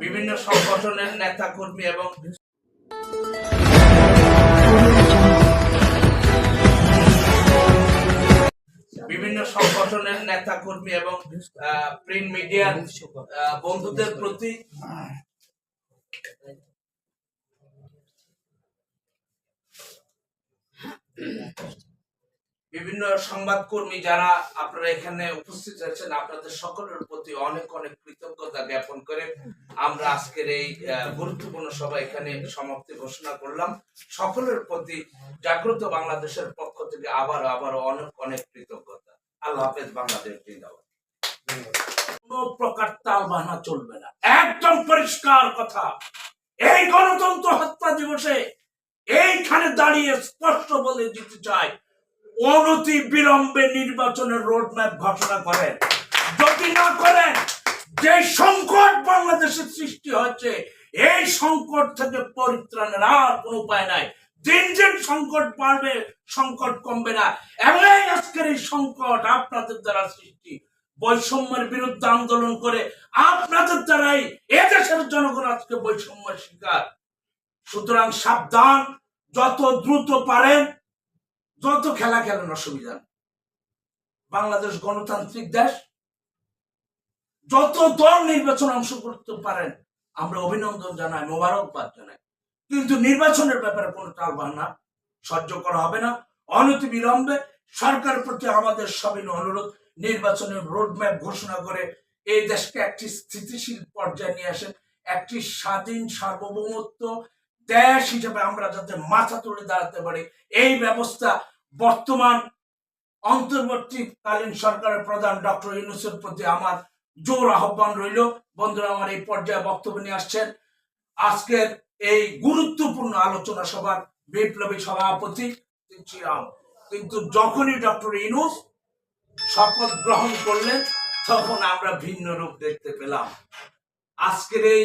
বিভিন্ন সংগঠনের নেতা কর্মী এবং প্রিন্ট মিডিয়ার বন্ধুদের প্রতি বিভিন্ন সংবাদকর্মী যারা আপনারা এখানে উপস্থিত আছেন, আপনাদের সকলের প্রতি অনেক অনেক কৃতজ্ঞতা জ্ঞাপন করে আমরা আজকের এই গুরুত্বপূর্ণ সভা এখানে সমাপ্তি ঘোষণা করলাম। সকলের প্রতি জাগ্রত বাংলাদেশের পক্ষ থেকে আবার অনেক অনেক কৃতজ্ঞতা। আল্লাহ হাফেজ। বাংলাদেশ জিন্দাবাদ। কোনো প্রকার তাল বাহানা চলবে না, একদম পরিষ্কার কথা। এই গণতন্ত্র হত্যা দিবসে এইখানে দাঁড়িয়ে স্পষ্ট বলে দিতে চাই, অনতি বিলম্বে নির্বাচনের রোডম্যাপ ঘোষণা করেন। যদি না করেন, যে সংকট বাংলাদেশে সৃষ্টি হচ্ছে, এই সংকট থেকে পরিত্রাণের আর কোনো উপায় নাই। দিন দিন সংকট বাড়বে, সংকট কমবে না। এবং আজকের এই সংকট আপনাদের দ্বারা সৃষ্টি। বৈষম্যের বিরুদ্ধে আন্দোলন করে আপনাদের দ্বারাই এদেশের জনগণ আজকে বৈষম্যের শিকার। সুতরাং সাবধান, যত দ্রুত পারেন যত খেলা খেলেন অসুবিধা। বাংলাদেশ গণতান্ত্রিক দেশ, যত দল নির্বাচন অংশ করতে পারেন আমরা অভিনন্দন জানাই, মোবারকবাদ জানাই। কিন্তু নির্বাচনের ব্যাপারে কোনো টালবাহানা সহ্য করা হবে না। অনতি বিলম্বে সরকারের প্রতি আমাদের সবিনয় অনুরোধ, নির্বাচনের রোডম্যাপ ঘোষণা করে এই দেশকে একটি স্থিতিশীল পর্যায়ে নিয়ে আসেন। একটি স্বাধীন সার্বভৌমত্ব দেশ হিসেবে আমরা যাতে মাথা তুলে দাঁড়াতে পারি, এই ব্যবস্থা বর্তমান অন্তর্বর্তীকালীন সরকারের প্রধান ডক্টর ইউনূসের প্রতি আমার জোর আহ্বান রইল। বন্ধুরা, আমার এই পর্যায়ে বক্তব্য নিয়ে আসছেন আজকের এই গুরুত্বপূর্ণ আলোচনা সভার বিপ্লবী সভাপতি শ্রীরাম। কিন্তু যখনই ডক্টর ইউনূস শপথ গ্রহণ করলেন, তখন আমরা ভিন্ন রূপ দেখতে পেলাম। আজকের এই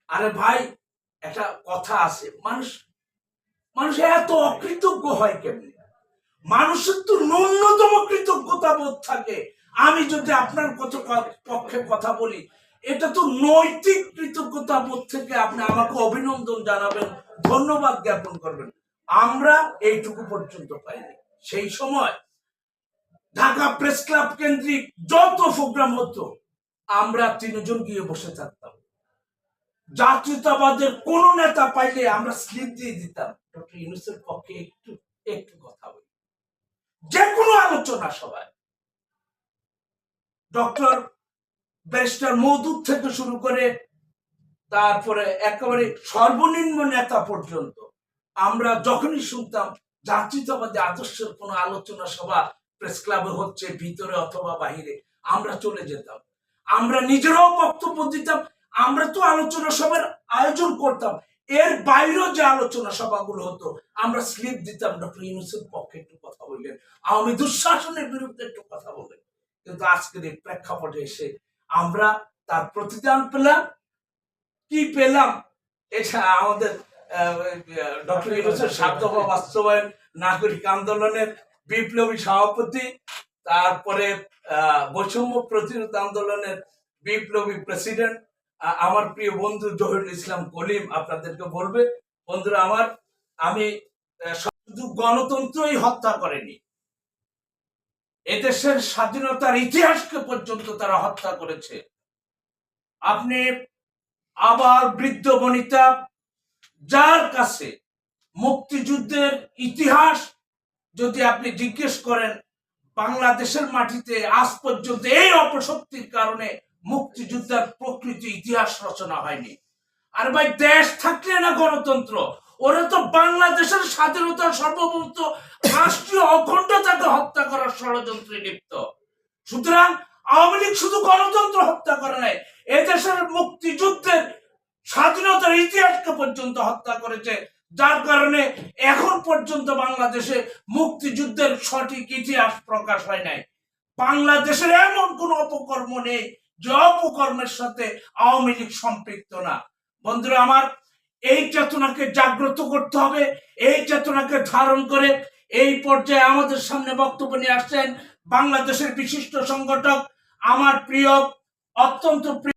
আরে ভাই, একটা কথা আছে, মানুষ এত অকৃতজ্ঞ হয় কেমনি? মানুষের তো ন্যূনতম কৃতজ্ঞতা বোধ থাকে। আমি যদি আপনার পক্ষে কথা বলি, এটা তো নৈতিক কৃতজ্ঞতা বোধ থেকে আপনি আমাকে অভিনন্দন জানাবেন, ধন্যবাদ জ্ঞাপন করবেন। আমরা এইটুকু পর্যন্ত পাইনি। সেই সময় ঢাকা প্রেস ক্লাব কেন্দ্রিক যত প্রোগ্রাম হতো, আমরা তিনজন গিয়ে বসে থাকতাম। জাতীয়তাবাদের কোন নেতা পাইলে আমরা স্লিপ দিয়ে দিতাম, ডক্টর ইউনূসের পক্ষে একটু কথা বলি। যে কোনো আলোচনা সভায় ডক্টর ব্যারিস্টার মওদুদ থেকে শুরু করে তারপরে একেবারে সর্বনিম্ন নেতা পর্যন্ত আমরা যখনই শুনতাম জাতীয়তাবাদী আদর্শের কোন আলোচনা সভা প্রেস ক্লাবে হচ্ছে, ভিতরে অথবা বাহিরে, আমরা চলে যেতাম। আমরা নিজেরাও বক্তব্য দিতাম। আমরা তো আলোচনা সভার আয়োজন করতাম, এর বাইরেও যে আলোচনা সভাগুলো হতো আমরা স্লিপ দিতাম, ডক্টর ইউনূসের পক্ষে একটু কথা বললেন, আওয়ামী দুঃশাসনের বিরুদ্ধে একটু কথা বললেন। কিন্তু আজকের এই প্রেক্ষাপটে এসে আমরা তার প্রতিদান পেলাম। কি পেলাম? এটা আমাদের ডক্টর ইউনূসের ৭ দফা বাস্তবায়ন নাগরিক আন্দোলনের বিপ্লবী সভাপতি, তারপরে বৈষম্য প্রতিরোধ আন্দোলনের বিপ্লবী প্রেসিডেন্ট আমার প্রিয় বন্ধু জহিরুল ইসলাম কলিম আপনাদেরকে বলবে। বন্ধুরা আমার, আমি শুধু গণতন্ত্রই হত্যা করেনি, এদেশের স্বাধীনতার ইতিহাসকে পর্যন্ত তারা হত্যা করেছে। আপনি আবার বৃদ্ধ বনিতা যার কাছে মুক্তিযুদ্ধের ইতিহাস যদি আপনি জিজ্ঞেস করেন, বাংলাদেশের মাটিতে আজ পর্যন্ত এই অপশক্তির কারণে মুক্তিযুদ্ধের প্রকৃত ইতিহাস রচনা হয়নি। আর ভাই, দেশ থাকলে না গণতন্ত্র, ওরা তো বাংলাদেশের স্বাধীনতার সার্বভৌমত্ব, রাষ্ট্রীয় অখণ্ডতাকে হত্যা করার ষড়যন্ত্রে লিপ্ত। সুতরাং আওয়ামী লীগ শুধু গণতন্ত্র হত্যা করে নাই, এদেশের মুক্তিযুদ্ধের স্বাধীনতার ইতিহাসকে পর্যন্ত হত্যা করেছে, যার কারণে এখন পর্যন্ত বাংলাদেশে মুক্তিযুদ্ধের সঠিক ইতিহাস প্রকাশ হয় নাই। বাংলাদেশের এমন কোন অপকর্ম নেই যে অপকর্মের সাথে আওয়ামী লীগ সম্পৃক্ত না। বন্ধুরা আমার, এই চেতনাকে জাগ্রত করতে হবে। এই চেতনাকে ধারণ করে এই পর্যায়ে আমাদের সামনে বক্তব্য নিয়ে আসছেন বাংলাদেশের বিশিষ্ট সংগঠক, আমার প্রিয়, অত্যন্ত প্রিয়